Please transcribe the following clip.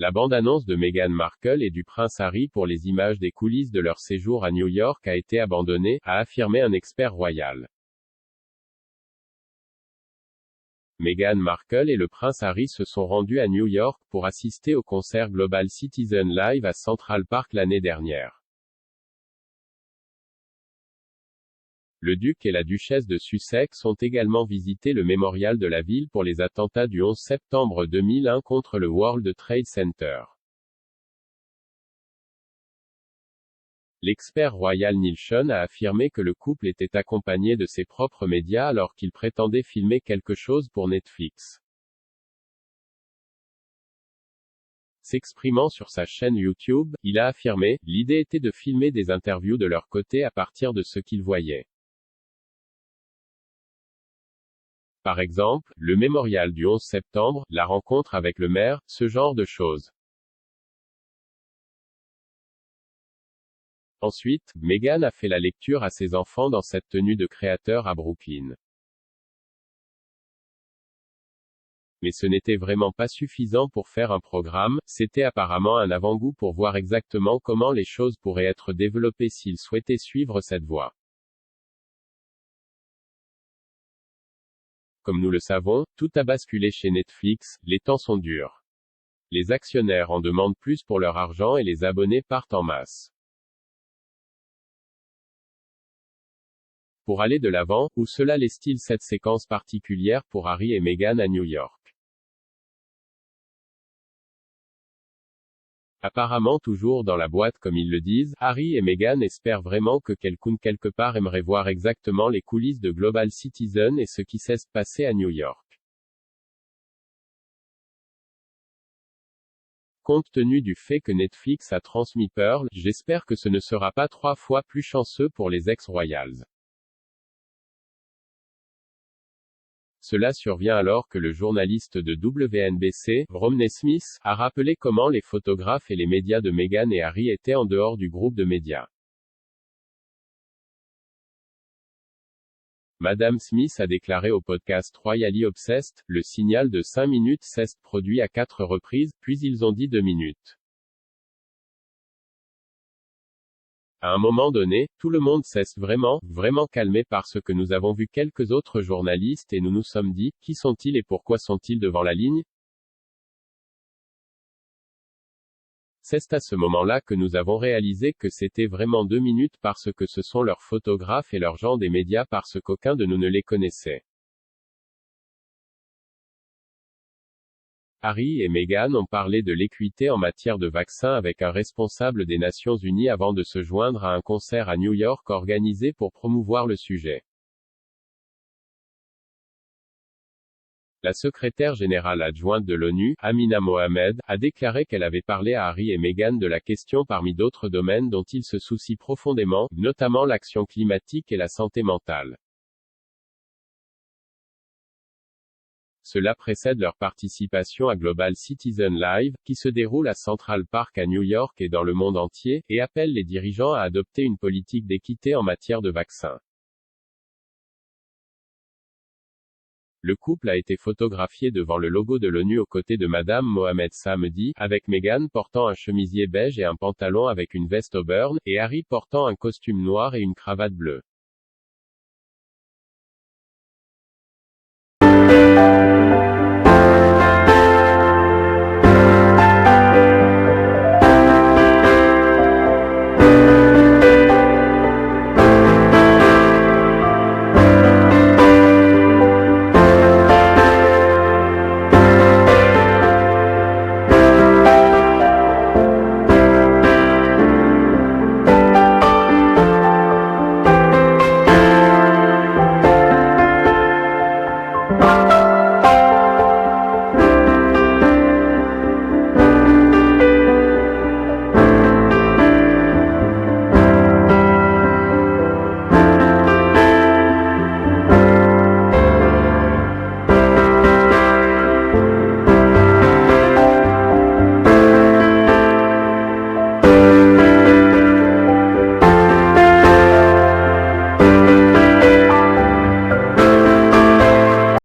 La bande-annonce de Meghan Markle et du prince Harry pour les images des coulisses de leur séjour à New York a été abandonnée, a affirmé un expert royal. Meghan Markle et le prince Harry se sont rendus à New York pour assister au concert Global Citizen Live à Central Park l'année dernière. Le duc et la duchesse de Sussex ont également visité le mémorial de la ville pour les attentats du 11 septembre 2001 contre le World Trade Center. L'expert royal Neil Schon a affirmé que le couple était accompagné de ses propres médias alors qu'il prétendait filmer quelque chose pour Netflix. S'exprimant sur sa chaîne YouTube, il a affirmé, l'idée était de filmer des interviews de leur côté à partir de ce qu'ils voyaient. Par exemple, le mémorial du 11 septembre, la rencontre avec le maire, ce genre de choses. Ensuite, Meghan a fait la lecture à ses enfants dans cette tenue de créateur à Brooklyn. Mais ce n'était vraiment pas suffisant pour faire un programme, c'était apparemment un avant-goût pour voir exactement comment les choses pourraient être développées s'ils souhaitaient suivre cette voie. Comme nous le savons, tout a basculé chez Netflix, les temps sont durs. Les actionnaires en demandent plus pour leur argent et les abonnés partent en masse. Pour aller de l'avant, où cela laisse-t-il cette séquence particulière pour Harry et Meghan à New York? Apparemment toujours dans la boîte comme ils le disent, Harry et Meghan espèrent vraiment que quelqu'un quelque part aimerait voir exactement les coulisses de Global Citizen et ce qui s'est passé à New York. Compte tenu du fait que Netflix a transmis Pearl, j'espère que ce ne sera pas 3 fois plus chanceux pour les ex-royals. Cela survient alors que le journaliste de WNBC, Romney Smith, a rappelé comment les photographes et les médias de Meghan et Harry étaient en dehors du groupe de médias. Madame Smith a déclaré au podcast Royally Obsessed, le signal de 5 minutes s'est produit à 4 reprises, puis ils ont dit 2 minutes. À un moment donné, tout le monde s'est vraiment calmé parce que nous avons vu quelques autres journalistes et nous nous sommes dit, qui sont-ils et pourquoi sont-ils devant la ligne? C'est à ce moment-là que nous avons réalisé que c'était vraiment 2 minutes parce que ce sont leurs photographes et leurs gens des médias parce qu'aucun de nous ne les connaissait. Harry et Meghan ont parlé de l'équité en matière de vaccins avec un responsable des Nations Unies avant de se joindre à un concert à New York organisé pour promouvoir le sujet. La secrétaire générale adjointe de l'ONU, Amina Mohamed, a déclaré qu'elle avait parlé à Harry et Meghan de la question parmi d'autres domaines dont ils se soucient profondément, notamment l'action climatique et la santé mentale. Cela précède leur participation à Global Citizen Live, qui se déroule à Central Park à New York et dans le monde entier, et appelle les dirigeants à adopter une politique d'équité en matière de vaccins. Le couple a été photographié devant le logo de l'ONU aux côtés de Madame Mohamed samedi, avec Meghan portant un chemisier beige et un pantalon avec une veste auburn, et Harry portant un costume noir et une cravate bleue.